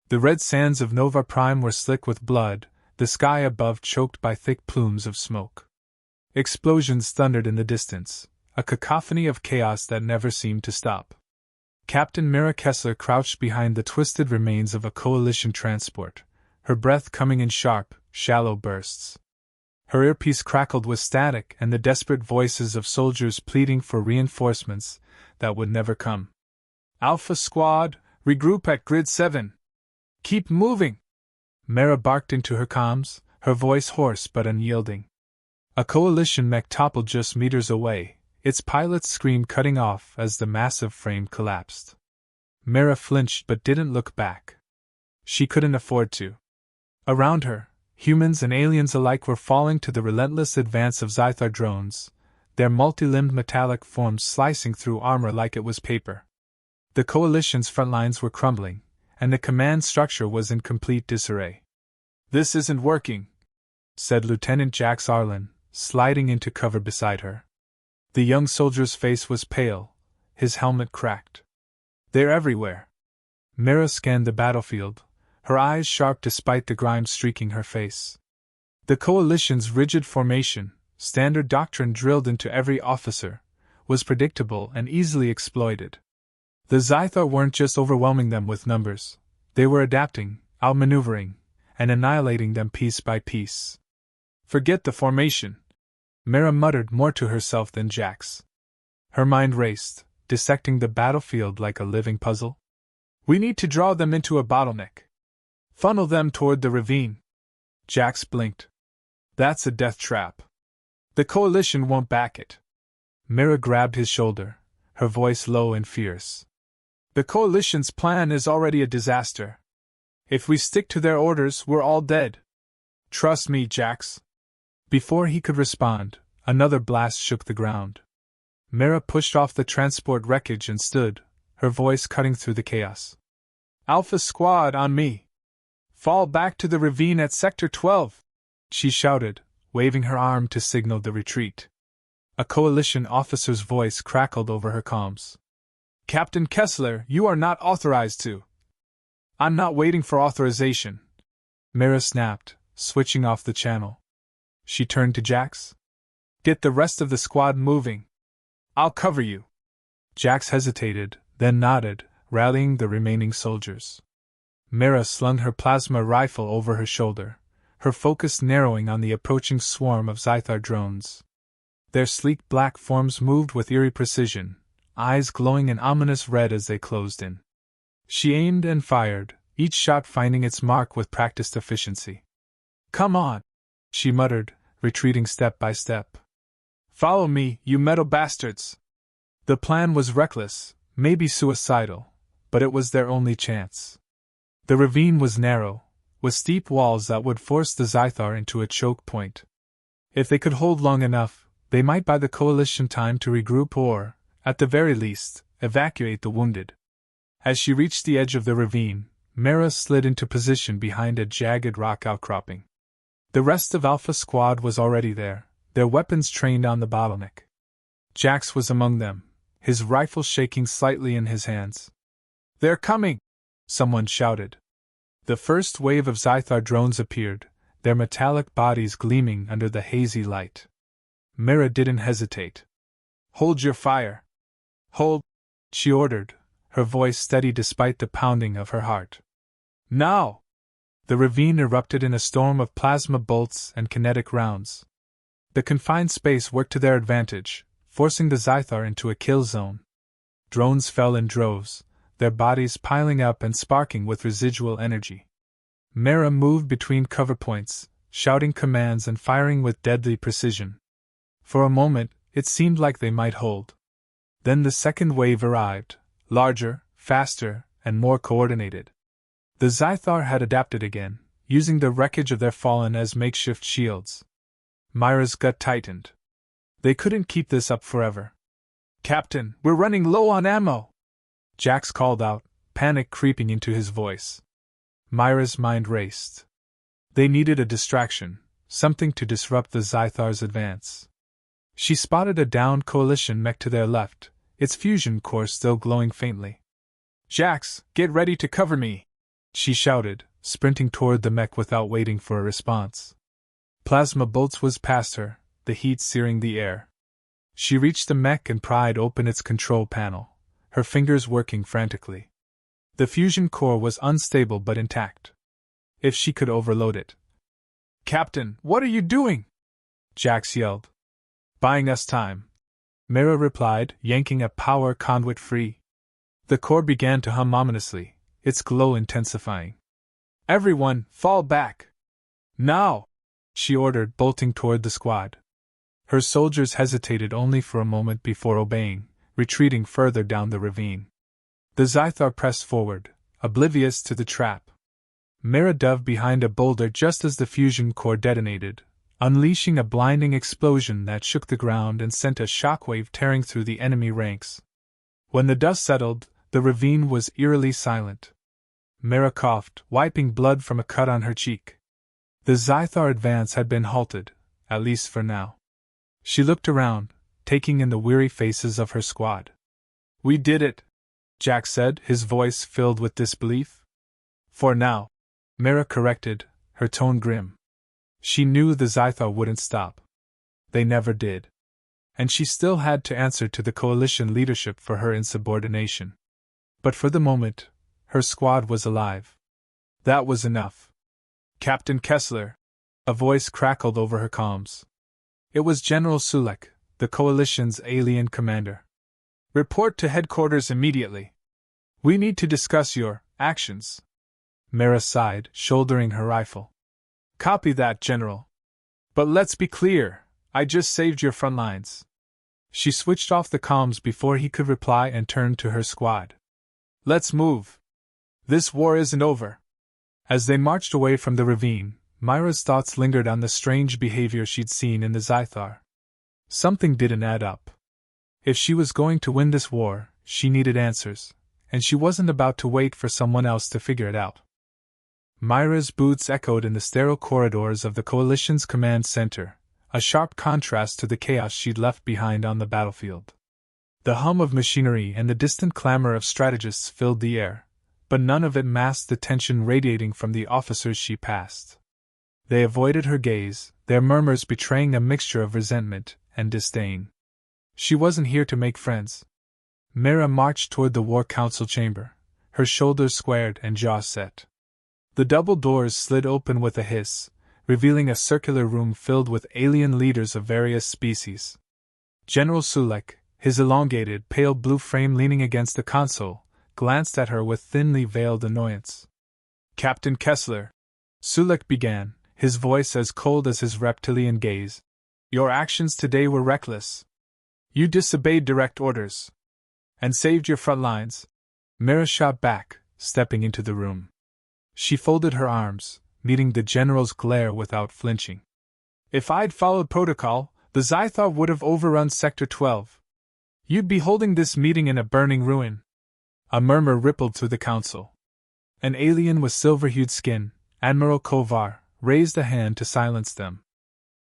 The red sands of Nova Prime were slick with blood, the sky above choked by thick plumes of smoke. Explosions thundered in the distance, a cacophony of chaos that never seemed to stop. Captain Mira Kessler crouched behind the twisted remains of a coalition transport, her breath coming in sharp, shallow bursts. Her earpiece crackled with static and the desperate voices of soldiers pleading for reinforcements that would never come. "Alpha Squad, regroup at Grid 7. Keep moving!" Mara barked into her comms, her voice hoarse but unyielding. A coalition mech toppled just meters away, its pilot's scream cutting off as the massive frame collapsed. Mara flinched but didn't look back. She couldn't afford to. Around her, humans and aliens alike were falling to the relentless advance of Zythar drones, their multi-limbed metallic forms slicing through armor like it was paper. The coalition's front lines were crumbling, and the command structure was in complete disarray. "This isn't working," said Lieutenant Jax Arlen, sliding into cover beside her. The young soldier's face was pale, his helmet cracked. "They're everywhere." Mira scanned the battlefield, her eyes sharp despite the grime streaking her face. The coalition's rigid formation, standard doctrine drilled into every officer, was predictable and easily exploited. The Zythar weren't just overwhelming them with numbers, they were adapting, outmaneuvering, and annihilating them piece by piece. "Forget the formation," Mira muttered more to herself than Jax. Her mind raced, dissecting the battlefield like a living puzzle. "We need to draw them into a bottleneck. Funnel them toward the ravine." Jax blinked. "That's a death trap. The coalition won't back it." Mira grabbed his shoulder, her voice low and fierce. "The coalition's plan is already a disaster. If we stick to their orders, we're all dead. Trust me, Jax." Before he could respond, another blast shook the ground. Mira pushed off the transport wreckage and stood, her voice cutting through the chaos. "Alpha Squad, on me! Fall back to the ravine at Sector 12! She shouted, waving her arm to signal the retreat. A coalition officer's voice crackled over her comms. "Captain Kessler, you are not authorized to." "I'm not waiting for authorization," Mira snapped, switching off the channel. She turned to Jax. "Get the rest of the squad moving. I'll cover you." Jax hesitated, then nodded, rallying the remaining soldiers. Mira slung her plasma rifle over her shoulder, her focus narrowing on the approaching swarm of Zythar drones. Their sleek black forms moved with eerie precision, eyes glowing an ominous red as they closed in. She aimed and fired, each shot finding its mark with practiced efficiency. "Come on," she muttered, retreating step by step. "Follow me, you metal bastards!" The plan was reckless, maybe suicidal, but it was their only chance. The ravine was narrow, with steep walls that would force the Zythar into a choke point. If they could hold long enough, they might buy the coalition time to regroup or, at the very least, evacuate the wounded. As she reached the edge of the ravine, Mara slid into position behind a jagged rock outcropping. The rest of Alpha Squad was already there, their weapons trained on the bottleneck. Jax was among them, his rifle shaking slightly in his hands. "They're coming!" someone shouted. The first wave of Zythar drones appeared, their metallic bodies gleaming under the hazy light. Mira didn't hesitate. "Hold your fire! Hold!" she ordered, her voice steady despite the pounding of her heart. "Now!" The ravine erupted in a storm of plasma bolts and kinetic rounds. The confined space worked to their advantage, forcing the Zythar into a kill zone. Drones fell in droves, their bodies piling up and sparking with residual energy. Mara moved between cover points, shouting commands and firing with deadly precision. For a moment, it seemed like they might hold. Then the second wave arrived, larger, faster, and more coordinated. The Zythar had adapted again, using the wreckage of their fallen as makeshift shields. Myra's gut tightened. They couldn't keep this up forever. "Captain, we're running low on ammo!" Jax called out, panic creeping into his voice. Myra's mind raced. They needed a distraction, something to disrupt the Zythar's advance. She spotted a downed coalition mech to their left, its fusion core still glowing faintly. "Jax, get ready to cover me!" she shouted, sprinting toward the mech without waiting for a response. Plasma bolts whizzed past her, the heat searing the air. She reached the mech and pried open its control panel, her fingers working frantically. The fusion core was unstable but intact. If she could overload it. "Captain, what are you doing?" Jax yelled. "Buying us time," Mira replied, yanking a power conduit free. The core began to hum ominously, its glow intensifying. "Everyone, fall back! Now!" she ordered, bolting toward the squad. Her soldiers hesitated only for a moment before obeying, retreating further down the ravine. The Zythar pressed forward, oblivious to the trap. Mira dove behind a boulder just as the fusion core detonated, unleashing a blinding explosion that shook the ground and sent a shockwave tearing through the enemy ranks. When the dust settled, the ravine was eerily silent. Mira coughed, wiping blood from a cut on her cheek. The Zythar advance had been halted, at least for now. She looked around, taking in the weary faces of her squad. "We did it," Jack said, his voice filled with disbelief. "For now," Mira corrected, her tone grim. She knew the Zythar wouldn't stop. They never did. And she still had to answer to the coalition leadership for her insubordination. But for the moment, her squad was alive. That was enough. "Captain Kessler," a voice crackled over her comms. It was General Sulek, the coalition's alien commander. "Report to headquarters immediately. We need to discuss your actions." Mira sighed, shouldering her rifle. "Copy that, General. But let's be clear, I just saved your front lines." She switched off the comms before he could reply and turned to her squad. "Let's move. This war isn't over." As they marched away from the ravine, Myra's thoughts lingered on the strange behavior she'd seen in the Zythar. Something didn't add up. If she was going to win this war, she needed answers, and she wasn't about to wait for someone else to figure it out. Myra's boots echoed in the sterile corridors of the Coalition's command center, a sharp contrast to the chaos she'd left behind on the battlefield. The hum of machinery and the distant clamor of strategists filled the air, but none of it masked the tension radiating from the officers she passed. They avoided her gaze, their murmurs betraying a mixture of resentment and disdain. She wasn't here to make friends. Mira marched toward the War Council chamber, her shoulders squared and jaw set. The double doors slid open with a hiss, revealing a circular room filled with alien leaders of various species. General Sulek, his elongated, pale blue frame leaning against the console, glanced at her with thinly veiled annoyance. "Captain Kessler," Sulek began, his voice as cold as his reptilian gaze, "your actions today were reckless. You disobeyed direct orders. And saved your front lines." Mira shot back, stepping into the room. She folded her arms, meeting the general's glare without flinching. "If I'd followed protocol, the Zythar would have overrun Sector 12. You'd be holding this meeting in a burning ruin." A murmur rippled through the council. An alien with silver-hued skin, Admiral Kovar, raised a hand to silence them.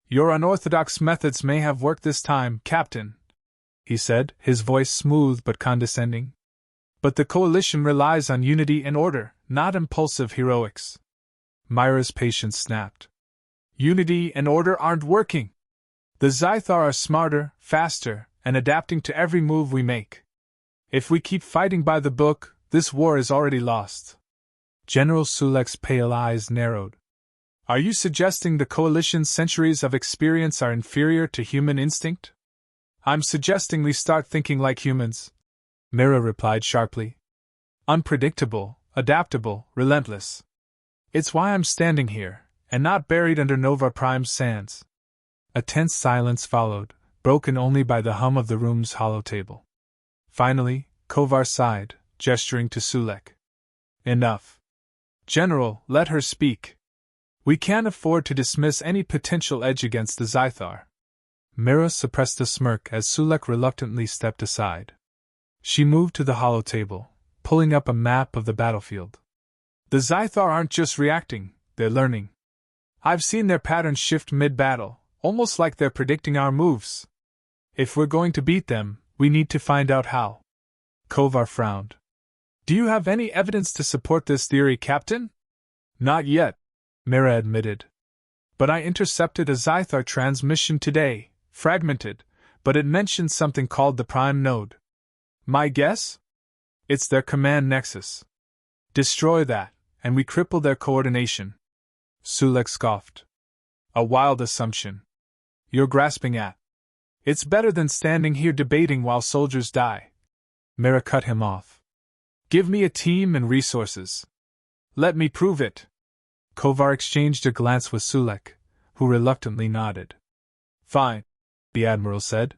"Your unorthodox methods may have worked this time, Captain," he said, his voice smooth but condescending. "But the Coalition relies on unity and order, not impulsive heroics." Myra's patience snapped. "Unity and order aren't working. The Zythar are smarter, faster, and adapting to every move we make. If we keep fighting by the book, this war is already lost." General Sulek's pale eyes narrowed. "Are you suggesting the Coalition's centuries of experience are inferior to human instinct?" "I'm suggesting we start thinking like humans," Mira replied sharply. "Unpredictable, adaptable, relentless. It's why I'm standing here, and not buried under Nova Prime's sands." A tense silence followed, broken only by the hum of the room's hollow table. Finally, Kovar sighed, gesturing to Sulek. "Enough. General, let her speak. We can't afford to dismiss any potential edge against the Zythar." Mira suppressed a smirk as Sulek reluctantly stepped aside. She moved to the hollow table, pulling up a map of the battlefield. "The Zythar aren't just reacting, they're learning. I've seen their patterns shift mid-battle, almost like they're predicting our moves. If we're going to beat them, we need to find out how." Kovar frowned. Do you have any evidence to support this theory, Captain? Not yet, Mira admitted. But I intercepted a Zythar transmission today, fragmented, but it mentions something called the Prime Node. My guess? It's their command nexus. Destroy that, and we cripple their coordination. Sulek scoffed. A wild assumption. You're grasping at. It's better than standing here debating while soldiers die. Mira cut him off. Give me a team and resources. Let me prove it. Kovar exchanged a glance with Sulek, who reluctantly nodded. Fine, the Admiral said.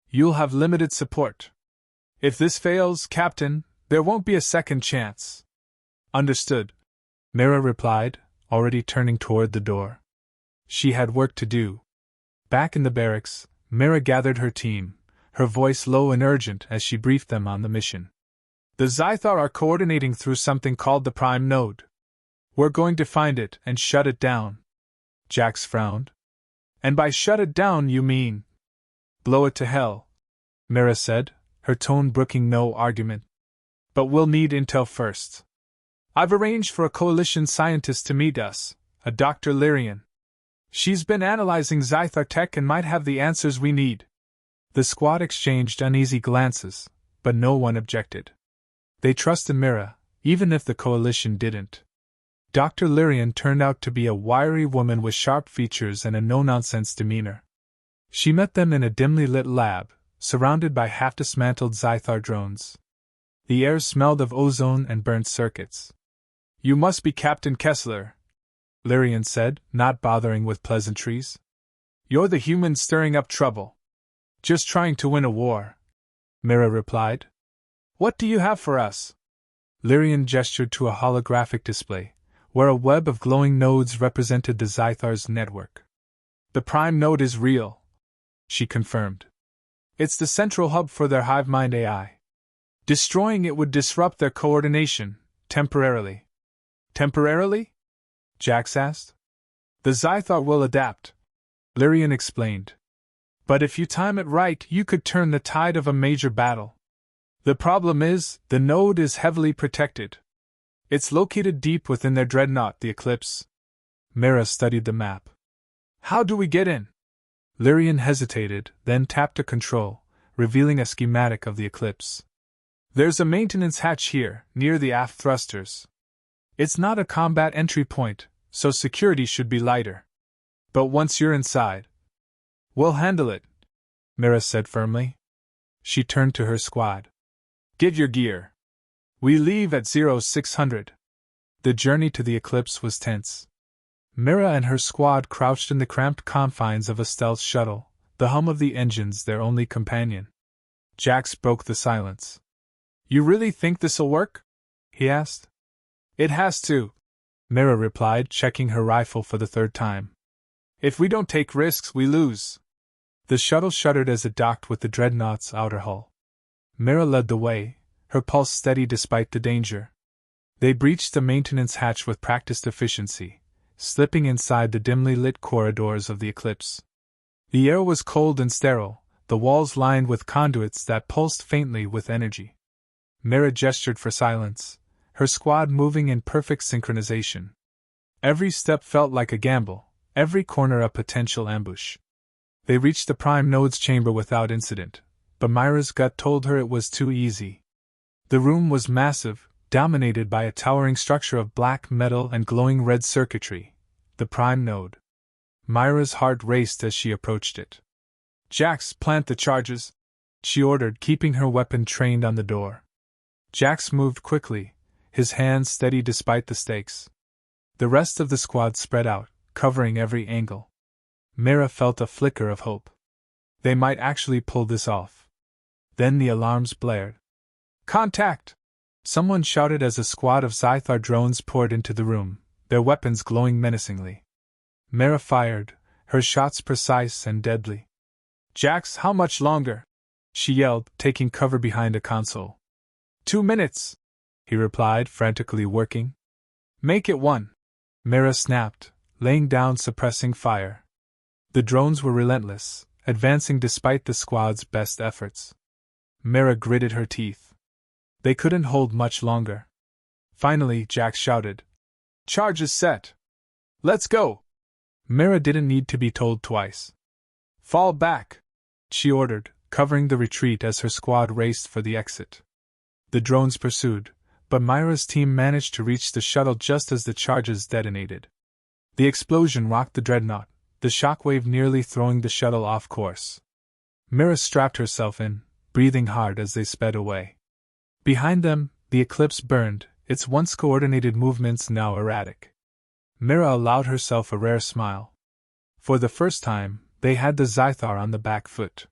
You'll have limited support. If this fails, Captain, there won't be a second chance. Understood, Mira replied, already turning toward the door. She had work to do. Back in the barracks, Mira gathered her team, her voice low and urgent as she briefed them on the mission. The Zythar are coordinating through something called the Prime Node. We're going to find it and shut it down. Jax frowned. And by shut it down you mean? Blow it to hell, Mira said, her tone brooking no argument. But we'll need intel first. I've arranged for a coalition scientist to meet us, a Dr. Lyrian. She's been analyzing Zythar tech and might have the answers we need. The squad exchanged uneasy glances, but no one objected. They trusted Mira, even if the coalition didn't. Dr. Lyrian turned out to be a wiry woman with sharp features and a no-nonsense demeanor. She met them in a dimly lit lab, surrounded by half-dismantled Zythar drones. The air smelled of ozone and burnt circuits. You must be Captain Kessler, Lyrian said, not bothering with pleasantries. You're the human stirring up trouble. Just trying to win a war, Mira replied. What do you have for us? Lyrian gestured to a holographic display, where a web of glowing nodes represented the Zythar's network. The Prime Node is real, she confirmed. It's the central hub for their hive mind AI. Destroying it would disrupt their coordination, temporarily. Temporarily? Jax asked. The Zythar will adapt, Lyrian explained. But if you time it right, you could turn the tide of a major battle. The problem is, the node is heavily protected. It's located deep within their dreadnought, the Eclipse. Mira studied the map. How do we get in? Lyrian hesitated, then tapped a control, revealing a schematic of the Eclipse. There's a maintenance hatch here, near the aft thrusters. It's not a combat entry point, so security should be lighter. But once you're inside, we'll handle it, Mira said firmly. She turned to her squad. Get your gear. We leave at 0600. The journey to the Eclipse was tense. Mira and her squad crouched in the cramped confines of a stealth shuttle, the hum of the engines their only companion. Jax broke the silence. You really think this'll work? He asked. It has to, Mira replied, checking her rifle for the third time. If we don't take risks, we lose. The shuttle shuddered as it docked with the dreadnought's outer hull. Mira led the way, her pulse steady despite the danger. They breached the maintenance hatch with practiced efficiency, slipping inside the dimly lit corridors of the Eclipse. The air was cold and sterile, the walls lined with conduits that pulsed faintly with energy. Mira gestured for silence, her squad moving in perfect synchronization. Every step felt like a gamble, every corner a potential ambush. They reached the Prime Node's chamber without incident, but Myra's gut told her it was too easy. The room was massive, dominated by a towering structure of black metal and glowing red circuitry, the Prime Node. Myra's heart raced as she approached it. Jax, plant the charges, she ordered, keeping her weapon trained on the door. Jax moved quickly, his hands steady despite the stakes. The rest of the squad spread out, covering every angle. Mira felt a flicker of hope. They might actually pull this off. Then the alarms blared. Contact! Someone shouted as a squad of Zythar drones poured into the room, their weapons glowing menacingly. Mira fired, her shots precise and deadly. Jax, how much longer? She yelled, taking cover behind a console. 2 minutes, he replied, frantically working. Make it 1. Mira snapped, laying down suppressing fire. The drones were relentless, advancing despite the squad's best efforts. Mira gritted her teeth. They couldn't hold much longer. Finally, Jack shouted, "Charge is set! Let's go!" Mira didn't need to be told twice. "Fall back," she ordered, covering the retreat as her squad raced for the exit. The drones pursued, but Myra's team managed to reach the shuttle just as the charges detonated. The explosion rocked the dreadnought, the shockwave nearly throwing the shuttle off course. Mira strapped herself in, breathing hard as they sped away. Behind them, the Eclipse burned, its once coordinated movements now erratic. Mira allowed herself a rare smile. For the first time, they had the Zythar on the back foot.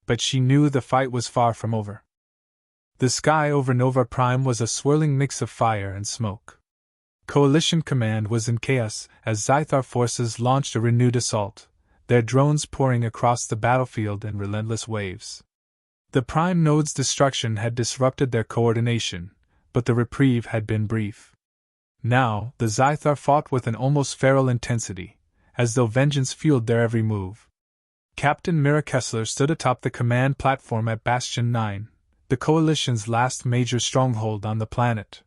But she knew the fight was far from over. The sky over Nova Prime was a swirling mix of fire and smoke. Coalition command was in chaos as Zythar forces launched a renewed assault, their drones pouring across the battlefield in relentless waves. The Prime node's destruction had disrupted their coordination, but the reprieve had been brief. Now, the Zythar fought with an almost feral intensity, as though vengeance fueled their every move. Captain Mira Kessler stood atop the command platform at Bastion 9, the Coalition's last major stronghold on the planet.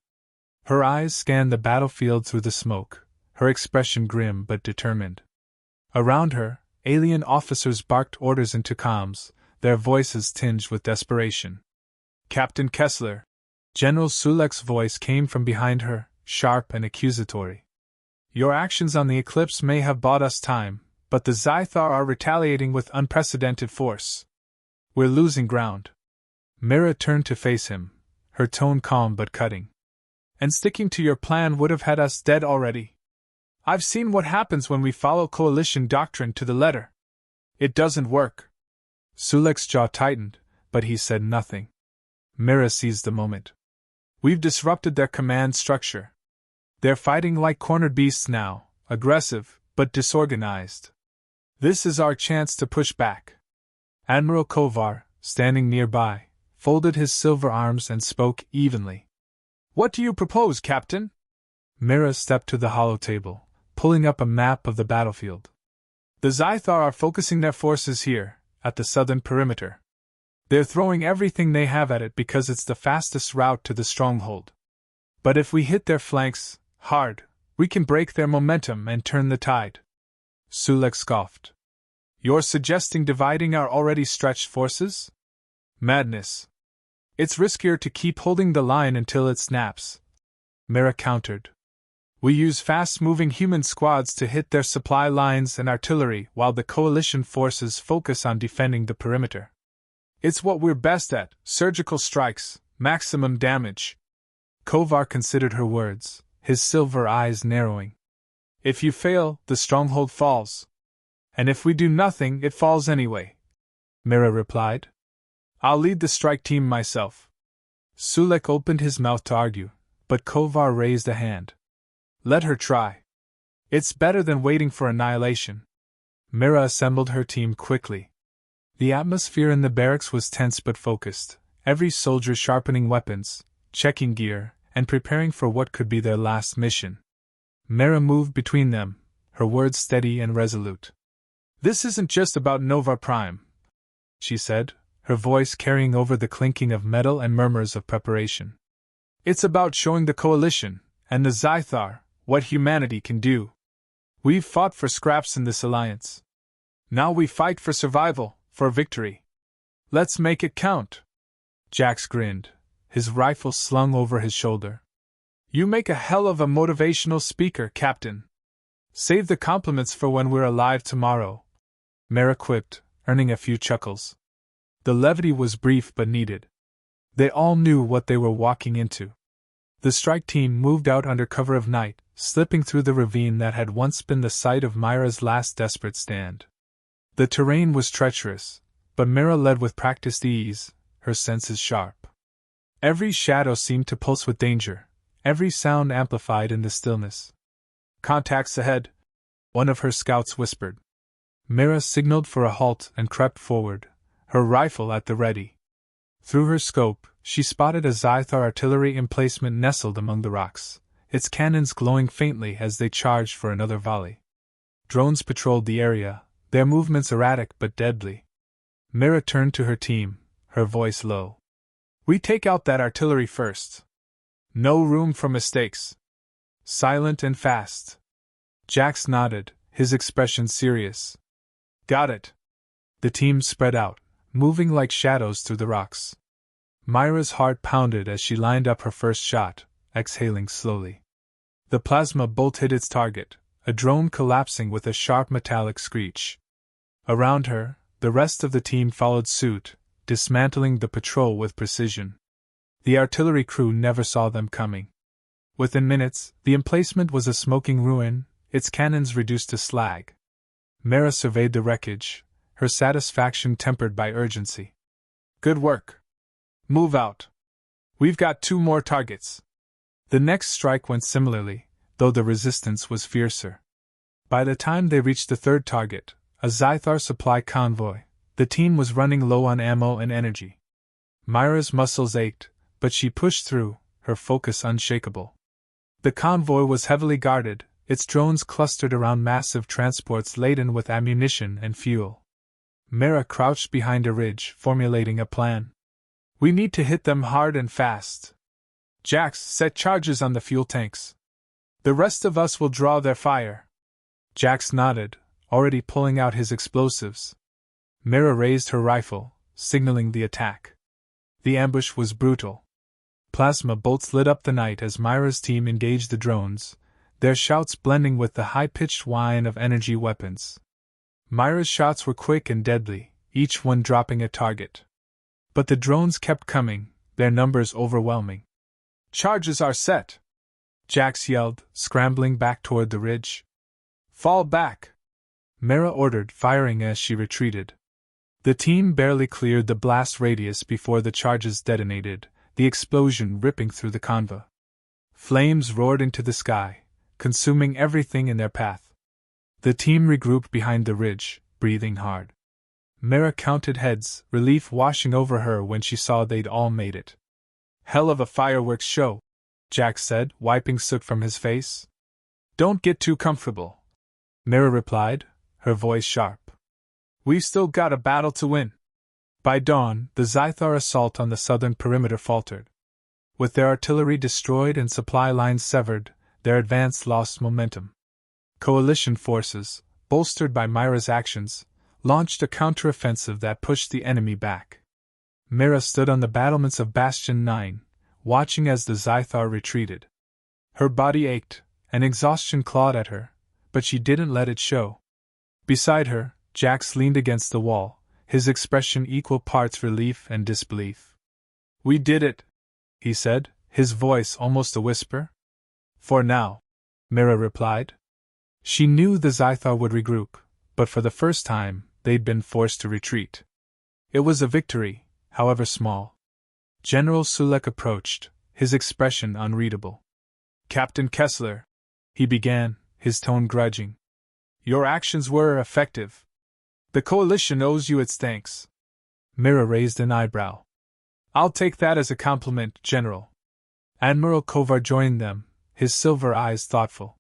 Her eyes scanned the battlefield through the smoke, her expression grim but determined. Around her, alien officers barked orders into comms, their voices tinged with desperation. "Captain Kessler!" General Sulek's voice came from behind her, sharp and accusatory. "Your actions on the Eclipse may have bought us time, but the Zythar are retaliating with unprecedented force. We're losing ground." Mira turned to face him, her tone calm but cutting. "And sticking to your plan would have had us dead already. I've seen what happens when we follow Coalition doctrine to the letter. It doesn't work." Sulek's jaw tightened, but he said nothing. Mira seized the moment. "We've disrupted their command structure. They're fighting like cornered beasts now, aggressive, but disorganized. This is our chance to push back." Admiral Kovar, standing nearby, folded his silver arms and spoke evenly. "What do you propose, Captain?" Mira stepped to the hollow table, pulling up a map of the battlefield. "The Zythar are focusing their forces here, at the southern perimeter. They're throwing everything they have at it because it's the fastest route to the stronghold. But if we hit their flanks, hard, we can break their momentum and turn the tide." Sulek scoffed. "You're suggesting dividing our already stretched forces? Madness. It's riskier to keep holding the line until it snaps," Mira countered. "We use fast-moving human squads to hit their supply lines and artillery while the Coalition forces focus on defending the perimeter. It's what we're best at, surgical strikes, maximum damage." Kovar considered her words, his silver eyes narrowing. "If you fail, the stronghold falls. And if we do nothing, it falls anyway," Mira replied. "I'll lead the strike team myself." Sulek opened his mouth to argue, but Kovar raised a hand. "Let her try. It's better than waiting for annihilation." Mira assembled her team quickly. The atmosphere in the barracks was tense but focused, every soldier sharpening weapons, checking gear, and preparing for what could be their last mission. Mira moved between them, her words steady and resolute. "This isn't just about Nova Prime," she said, her voice carrying over the clinking of metal and murmurs of preparation. "It's about showing the Coalition, and the Zythar, what humanity can do. We've fought for scraps in this alliance. Now we fight for survival, for victory. Let's make it count." Jax grinned, his rifle slung over his shoulder. "You make a hell of a motivational speaker, Captain. Save the compliments for when we're alive tomorrow," Mira quipped, earning a few chuckles. The levity was brief but needed. They all knew what they were walking into. The strike team moved out under cover of night, slipping through the ravine that had once been the site of Myra's last desperate stand. The terrain was treacherous, but Mira led with practiced ease, her senses sharp. Every shadow seemed to pulse with danger, every sound amplified in the stillness. "Contacts ahead," one of her scouts whispered. Mira signaled for a halt and crept forward, her rifle at the ready. Through her scope, she spotted a Zythar artillery emplacement nestled among the rocks, its cannons glowing faintly as they charged for another volley. Drones patrolled the area, their movements erratic but deadly. Mira turned to her team, her voice low. We take out that artillery first. No room for mistakes. Silent and fast. Jax nodded, his expression serious. Got it. The team spread out, moving like shadows through the rocks. Myra's heart pounded as she lined up her first shot, exhaling slowly. The plasma bolt hit its target, a drone collapsing with a sharp metallic screech. Around her, the rest of the team followed suit, dismantling the patrol with precision. The artillery crew never saw them coming. Within minutes, the emplacement was a smoking ruin, its cannons reduced to slag. Mara surveyed the wreckage, her satisfaction tempered by urgency. Good work. Move out. We've got 2 more targets. The next strike went similarly, though the resistance was fiercer. By the time they reached the 3rd target, a Zythar supply convoy, the team was running low on ammo and energy. Myra's muscles ached, but she pushed through, her focus unshakable. The convoy was heavily guarded, its drones clustered around massive transports laden with ammunition and fuel. Mara crouched behind a ridge, formulating a plan. We need to hit them hard and fast. Jax, set charges on the fuel tanks. The rest of us will draw their fire. Jax nodded, already pulling out his explosives. Mara raised her rifle, signaling the attack. The ambush was brutal. Plasma bolts lit up the night as Myra's team engaged the drones, their shouts blending with the high-pitched whine of energy weapons. Myra's shots were quick and deadly, each one dropping a target. But the drones kept coming, their numbers overwhelming. Charges are set! Jax yelled, scrambling back toward the ridge. Fall back! Mara ordered, firing as she retreated. The team barely cleared the blast radius before the charges detonated, the explosion ripping through the convoy. Flames roared into the sky, consuming everything in their path. The team regrouped behind the ridge, breathing hard. Mara counted heads, relief washing over her when she saw they'd all made it. Hell of a fireworks show, Jax said, wiping soot from his face. Don't get too comfortable, Mara replied, her voice sharp. We've still got a battle to win. By dawn, the Zythar assault on the southern perimeter faltered. With their artillery destroyed and supply lines severed, their advance lost momentum. Coalition forces, bolstered by Myra's actions, launched a counteroffensive that pushed the enemy back. Mara stood on the battlements of Bastion 9, watching as the Zythar retreated. Her body ached, and exhaustion clawed at her, but she didn't let it show. Beside her, Jax leaned against the wall, his expression equal parts relief and disbelief. We did it, he said, his voice almost a whisper. For now, Mara replied. She knew the Zythar would regroup, but for the first time, they'd been forced to retreat. It was a victory, however small. General Sulek approached, his expression unreadable. Captain Kessler, he began, his tone grudging. Your actions were effective. The coalition owes you its thanks. Mara raised an eyebrow. I'll take that as a compliment, General. Admiral Kovar joined them, his silver eyes thoughtful.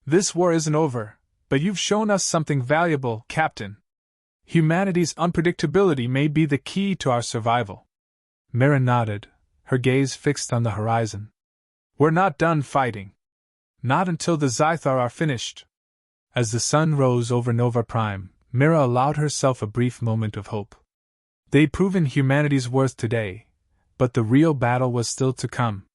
This war isn't over, but you've shown us something valuable, Captain. Humanity's unpredictability may be the key to our survival. Mara nodded, her gaze fixed on the horizon. We're not done fighting. Not until the Zythar are finished. As the sun rose over Nova Prime, Mara allowed herself a brief moment of hope. They'd proven humanity's worth today, but the real battle was still to come.